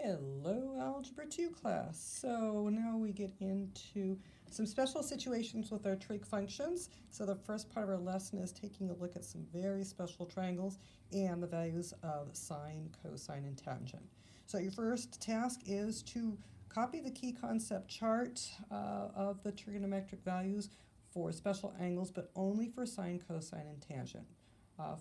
Hello, Algebra 2 class. So now we get into some special situations with our trig functions. So the first part of our lesson is taking a look at some very special triangles and the values of sine, cosine, and tangent. So your first task is to copy the key concept chart of the trigonometric values for special angles, but only for sine, cosine, and tangent.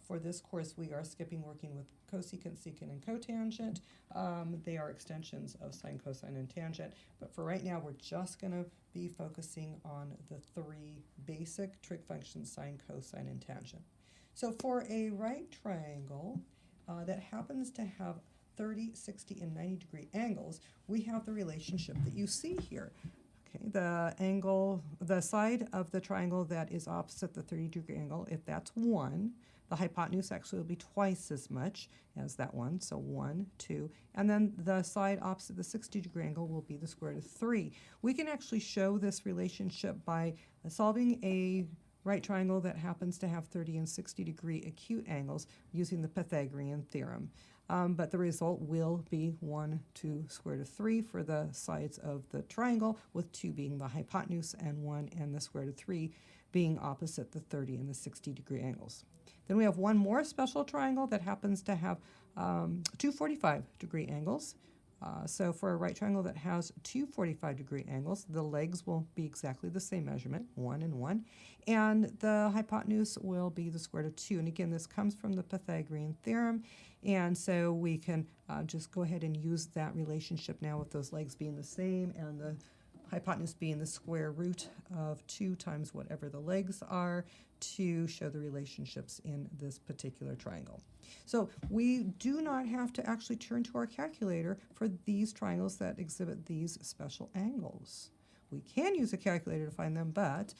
For this course, we are skipping working with cosecant, secant, and cotangent. They are extensions of sine, cosine, and tangent. But for right now, we're just going to be focusing on the three basic trig functions, sine, cosine, and tangent. So for a right triangle that happens to have 30, 60, and 90-degree angles, we have the relationship that you see here. Okay, the side of the triangle that is opposite the 30-degree angle, if that's 1, the hypotenuse actually will be twice as much as that one, so 1, 2. And then the side opposite the 60-degree angle will be the square root of 3. We can actually show this relationship by solving a right triangle that happens to have 30 and 60-degree acute angles using the Pythagorean theorem. But the result will be 1, 2, square root of 3 for the sides of the triangle, with 2 being the hypotenuse and 1 and the square root of 3 being opposite the 30 and the 60-degree angles. Then we have one more special triangle that happens to have two 45-degree angles. So for a right triangle that has two 45-degree angles, the legs will be exactly the same measurement, 1 and 1, and the hypotenuse will be the square root of 2. And again, this comes from the Pythagorean theorem, and so we can just go ahead and use that relationship now with those legs being the same and the hypotenuse being the square root of 2 times whatever the legs are to show the relationships in this particular triangle. So we do not have to actually turn to our calculator for these triangles that exhibit these special angles. We can use a calculator to find them, but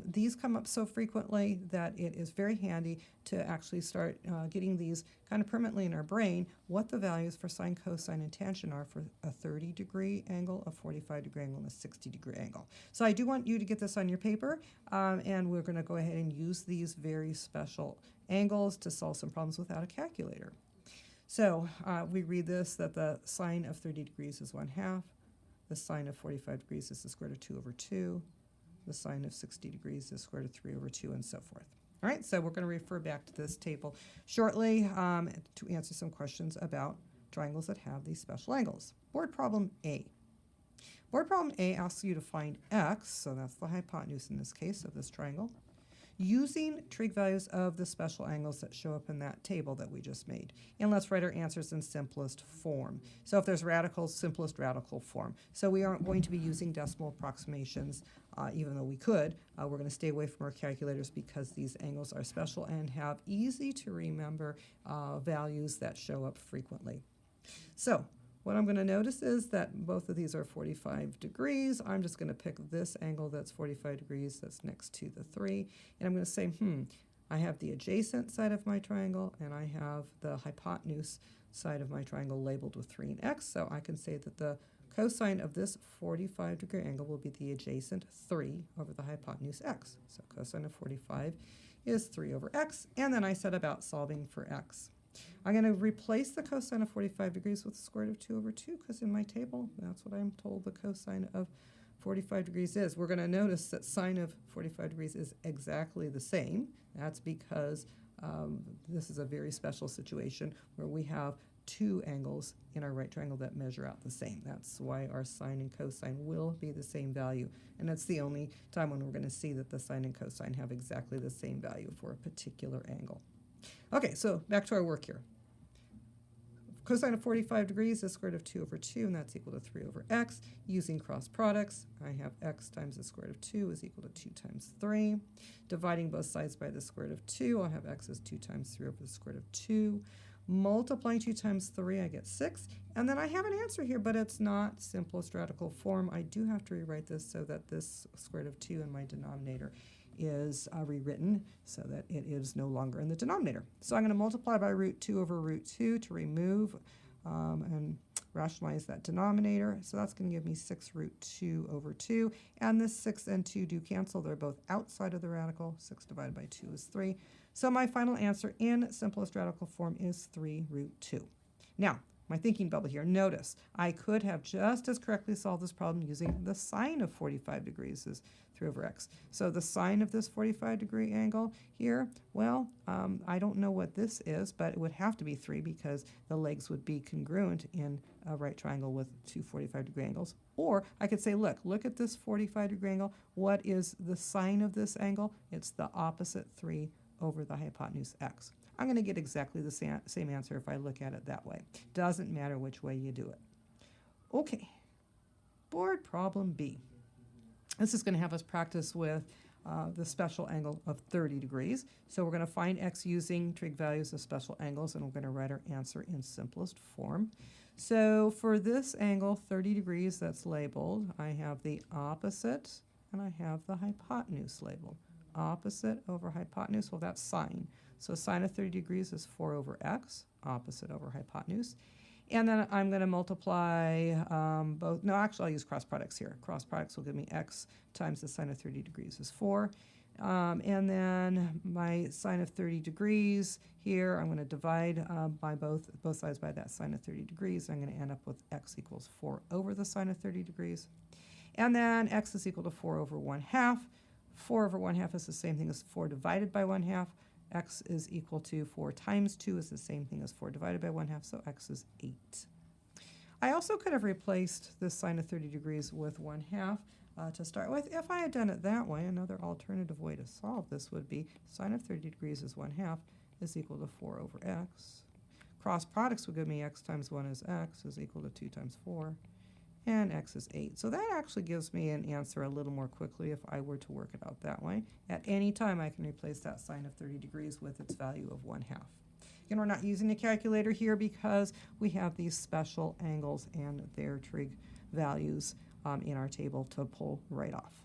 these come up so frequently that it is very handy to actually start getting these kind of permanently in our brain, what the values for sine, cosine, and tangent are for a 30-degree angle, a 45-degree angle, and a 60-degree angle. So I do want you to get this on your paper, and we're going to go ahead and use these very special angles to solve some problems without a calculator. So we read this, that the sine of 30 degrees is 1/2. The sine of 45 degrees is the square root of 2 over 2. The sine of 60 degrees is the square root of 3 over 2, and so forth. All right, so we're going to refer back to this table shortly to answer some questions about triangles that have these special angles. Board problem A. Board problem A asks you to find x, so that's the hypotenuse in this case of this triangle, using trig values of the special angles that show up in that table that we just made. And let's write our answers in simplest form. So if there's radicals, simplest radical form. So we aren't going to be using decimal approximations, even though we could. We're going to stay away from our calculators because these angles are special and have easy to remember values that show up frequently. So what I'm going to notice is that both of these are 45 degrees. I'm just going to pick this angle that's 45 degrees that's next to the 3. And I'm going to say, I have the adjacent side of my triangle and I have the hypotenuse side of my triangle labeled with 3 and x. So I can say that the cosine of this 45-degree angle will be the adjacent 3 over the hypotenuse x. So cosine of 45 is 3 over x. And then I set about solving for x. I'm going to replace the cosine of 45 degrees with the square root of 2 over 2 because in my table, that's what I'm told the cosine of 45 degrees is. We're going to notice that sine of 45 degrees is exactly the same. That's because this is a very special situation where we have two angles in our right triangle that measure out the same. That's why our sine and cosine will be the same value. And that's the only time when we're going to see that the sine and cosine have exactly the same value for a particular angle. Okay, so back to our work here. Cosine of 45 degrees is square root of 2 over 2, and that's equal to 3 over x. Using cross products, I have x times the square root of 2 is equal to 2 times 3. Dividing both sides by the square root of 2, I'll have x as 2 times 3 over the square root of 2. Multiplying 2 times 3, I get 6. And then I have an answer here, but it's not simplest radical form. I do have to rewrite this so that this square root of 2 in my denominator is rewritten so that it is no longer in the denominator. So I'm going to multiply by root 2 over root 2 to remove and rationalize that denominator. So that's going to give me 6 root 2 over 2. And this 6 and 2 do cancel. They're both outside of the radical. 6 divided by 2 is 3. So my final answer in simplest radical form is 3 root 2. Now, my thinking bubble here. Notice, I could have just as correctly solved this problem using the sine of 45 degrees is 3 over x. So the sine of this 45-degree angle here, well, I don't know what this is, but it would have to be 3 because the legs would be congruent in a right triangle with two 45-degree angles. Or I could say, look at this 45-degree angle. What is the sine of this angle? It's the opposite 3 over the hypotenuse x. I'm going to get exactly the same answer if I look at it that way. Doesn't matter which way you do it. Okay, board problem B. This is going to have us practice with the special angle of 30 degrees. So we're going to find x using trig values of special angles, and we're going to write our answer in simplest form. So for this angle, 30 degrees, that's labeled. I have the opposite, and I have the hypotenuse labeled. Opposite over hypotenuse, well, that's sine. So sine of 30 degrees is 4 over x, opposite over hypotenuse. And then I'm going to multiply both. No, actually, I'll use cross products here. Cross products will give me x times the sine of 30 degrees is 4. And then my sine of 30 degrees here, I'm going to divide by both sides by that sine of 30 degrees. I'm going to end up with x equals 4 over the sine of 30 degrees. And then x is equal to 4 over 1/2. 4 over 1/2 is the same thing as 4 divided by 1/2. X is equal to 4 times 2 is the same thing as 4 divided by 1/2, so x is 8. I also could have replaced this sine of 30 degrees with 1/2 to start with. If I had done it that way, another alternative way to solve this would be sine of 30 degrees is 1/2 is equal to 4 over x. Cross products would give me x times 1 is x is equal to 2 times 4. And x is 8. So that actually gives me an answer a little more quickly if I were to work it out that way. At any time, I can replace that sine of 30 degrees with its value of 1/2. Again, we're not using a calculator here because we have these special angles and their trig values in our table to pull right off.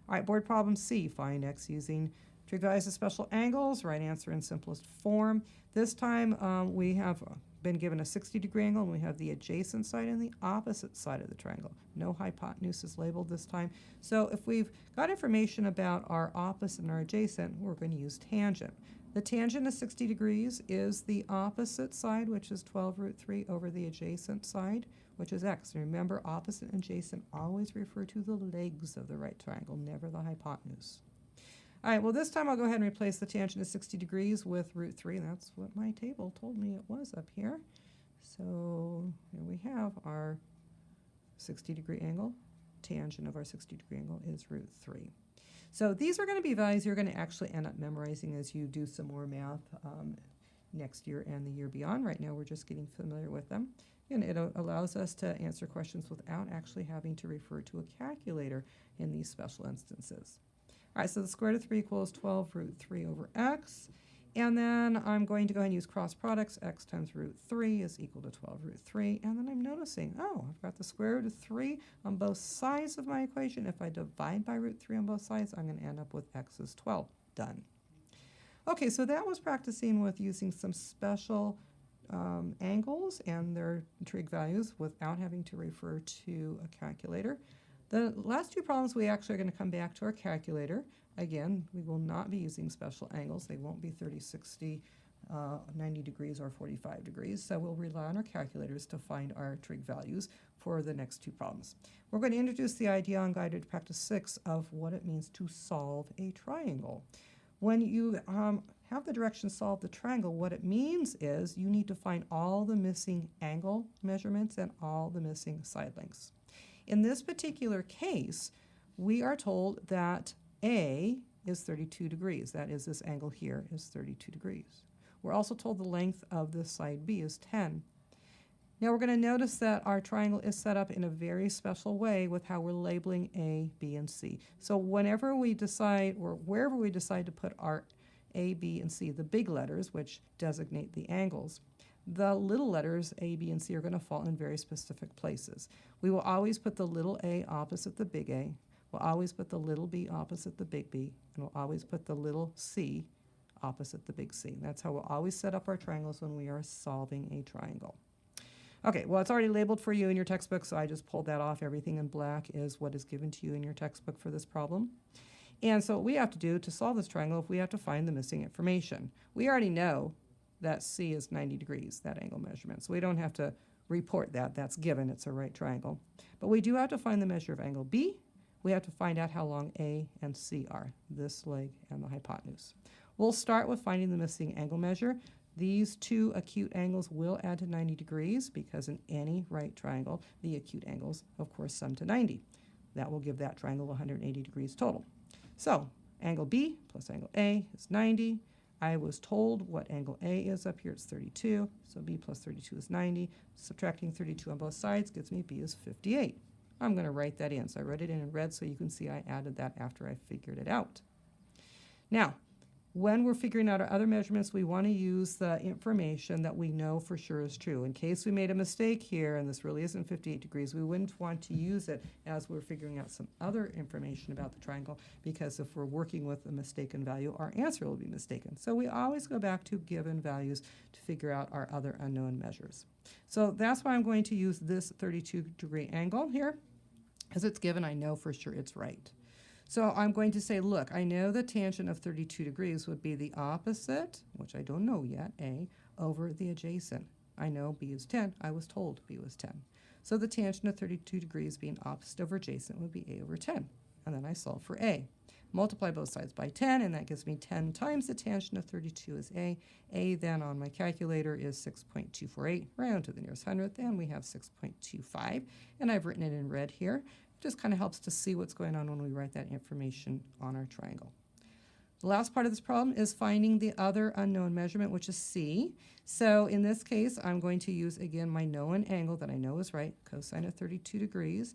All right, board problem C, find x using trig values of special angles. Right answer in simplest form. This time we have been given a 60-degree angle, and we have the adjacent side and the opposite side of the triangle. No hypotenuse is labeled this time. So if we've got information about our opposite and our adjacent, we're going to use tangent. The tangent of 60 degrees is the opposite side, which is 12 root 3 over the adjacent side, which is x. And remember, opposite and adjacent always refer to the legs of the right triangle, never the hypotenuse. All right, well, this time I'll go ahead and replace the tangent of 60 degrees with root 3. That's what my table told me it was up here. So here we have our 60-degree angle. Tangent of our 60-degree angle is root 3. So these are going to be values you're going to actually end up memorizing as you do some more math next year and the year beyond. Right now, we're just getting familiar with them. And it allows us to answer questions without actually having to refer to a calculator in these special instances. All right, so the square root of 3 equals 12 root 3 over x. And then I'm going to go ahead and use cross products. X times root 3 is equal to 12 root 3. And then I'm noticing, oh, I've got the square root of 3 on both sides of my equation. If I divide by root 3 on both sides, I'm going to end up with x is 12. Done. Okay, so that was practicing with using some special angles and their trig values without having to refer to a calculator. The last two problems, we actually are going to come back to our calculator. Again, we will not be using special angles. They won't be 30, 60, 90 degrees, or 45 degrees. So we'll rely on our calculators to find our trig values for the next two problems. We're going to introduce the idea on Guided Practice 6 of what it means to solve a triangle. When you have the direction solve the triangle, what it means is you need to find all the missing angle measurements and all the missing side lengths. In this particular case, we are told that A is 32 degrees. That is, this angle here is 32 degrees. We're also told the length of this side B is 10. Now we're going to notice that our triangle is set up in a very special way with how we're labeling A, B, and C. So whenever we decide, or wherever we decide to put our A, B, and C, the big letters, which designate the angles, the little letters A, B, and C are going to fall in very specific places. We will always put the little a opposite the big A. We'll always put the little b opposite the big B. And we'll always put the little c opposite the big C. That's how we'll always set up our triangles when we are solving a triangle. Okay, well, it's already labeled for you in your textbook, so I just pulled that off. Everything in black is what is given to you in your textbook for this problem. And so what we have to do to solve this triangle, we have to find the missing information. We already know that C is 90 degrees, that angle measurement. So we don't have to report that. That's given. It's a right triangle. But we do have to find the measure of angle B. We have to find out how long A and C are, this leg and the hypotenuse. We'll start with finding the missing angle measure. These two acute angles will add to 90 degrees because in any right triangle, the acute angles, of course, sum to 90. That will give that triangle 180 degrees total. So angle B plus angle A is 90. I was told what angle A is up here. It's 32. So B plus 32 is 90. Subtracting 32 on both sides gives me B is 58. I'm going to write that in. So I wrote it in red so you can see I added that after I figured it out. Now, when we're figuring out our other measurements, we want to use the information that we know for sure is true. In case we made a mistake here and this really isn't 58 degrees, we wouldn't want to use it as we're figuring out some other information about the triangle, because if we're working with a mistaken value, our answer will be mistaken. So we always go back to given values to figure out our other unknown measures. So that's why I'm going to use this 32-degree angle here. As it's given, I know for sure it's right. So I'm going to say, look, I know the tangent of 32 degrees would be the opposite, which I don't know yet, A, over the adjacent. I know B is 10. I was told B was 10. So the tangent of 32 degrees being opposite over adjacent would be A over 10. And then I solve for A. Multiply both sides by 10, and that gives me 10 times the tangent of 32 is A. A then on my calculator is 6.248, round to the nearest hundredth, and we have 6.25. And I've written it in red here. Just kind of helps to see what's going on when we write that information on our triangle. The last part of this problem is finding the other unknown measurement, which is C. So in this case, I'm going to use, again, my known angle that I know is right, cosine of 32 degrees.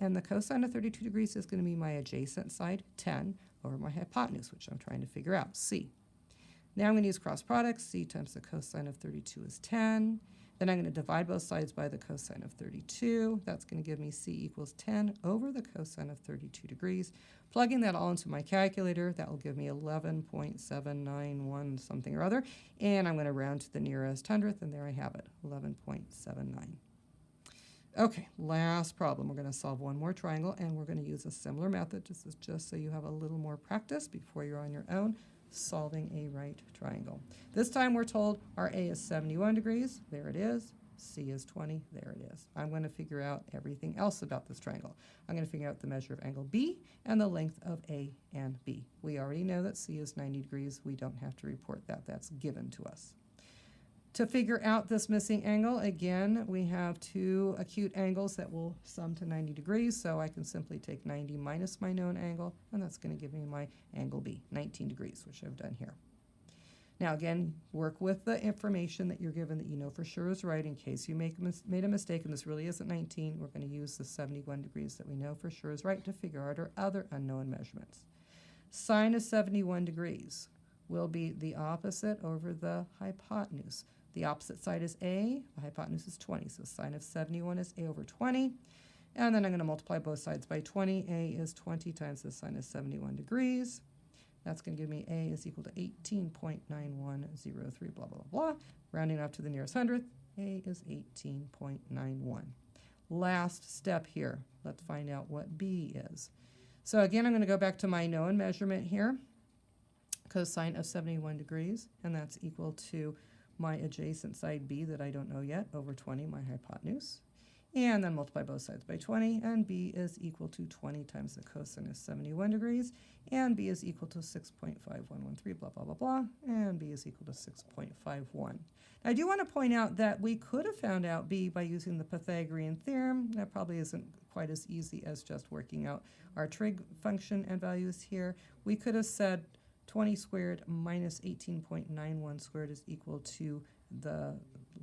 And the cosine of 32 degrees is going to be my adjacent side, 10, over my hypotenuse, which I'm trying to figure out, C. Now I'm going to use cross products. C times the cosine of 32 is 10. Then I'm going to divide both sides by the cosine of 32. That's going to give me C equals 10 over the cosine of 32 degrees. Plugging that all into my calculator, that will give me 11.791 something or other. And I'm going to round to the nearest hundredth, and there I have it, 11.79. Okay, last problem. We're going to solve one more triangle, and we're going to use a similar method. This is just so you have a little more practice before you're on your own solving a right triangle. This time we're told our A is 71 degrees. There it is. C is 20. There it is. I'm going to figure out everything else about this triangle. I'm going to figure out the measure of angle B and the length of A and B. We already know that C is 90 degrees. We don't have to report that. That's given to us. To figure out this missing angle, again, we have two acute angles that will sum to 90 degrees, so I can simply take 90 minus my known angle, and that's going to give me my angle B, 19 degrees, which I've done here. Now, again, work with the information that you're given that you know for sure is right. In case you made a mistake and this really isn't 19, we're going to use the 71 degrees that we know for sure is right to figure out our other unknown measurements. Sine of 71 degrees will be the opposite over the hypotenuse. The opposite side is A, the hypotenuse is 20, so sine of 71 is A over 20. And then I'm going to multiply both sides by 20. A is 20 times the sine of 71 degrees. That's going to give me A is equal to 18.9103, blah, blah, blah. Rounding up to the nearest hundredth, A is 18.91. Last step here. Let's find out what B is. So again, I'm going to go back to my known measurement here, cosine of 71 degrees, and that's equal to my adjacent side B that I don't know yet, over 20, my hypotenuse. And then multiply both sides by 20, and B is equal to 20 times the cosine of 71 degrees, and B is equal to 6.5113, blah, blah, blah, blah, and B is equal to 6.51. I do want to point out that we could have found out B by using the Pythagorean theorem. That probably isn't quite as easy as just working out our trig function and values here. We could have said 20 squared minus 18.91 squared is equal to the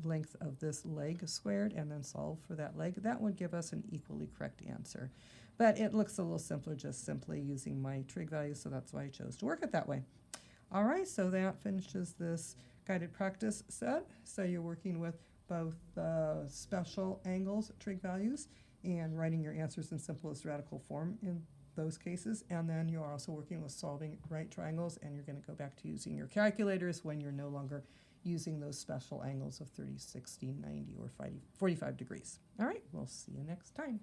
length of this leg squared, and then solve for that leg. That would give us an equally correct answer. But it looks a little simpler just simply using my trig value, so that's why I chose to work it that way. All right, so that finishes this guided practice set. So you're working with both special angles, trig values, and writing your answers in simplest radical form in those cases, and then you're also working with solving right triangles, and you're going to go back to using your calculators when you're no longer using those special angles of 30, 60, 90, or 45 degrees. All right, we'll see you next time.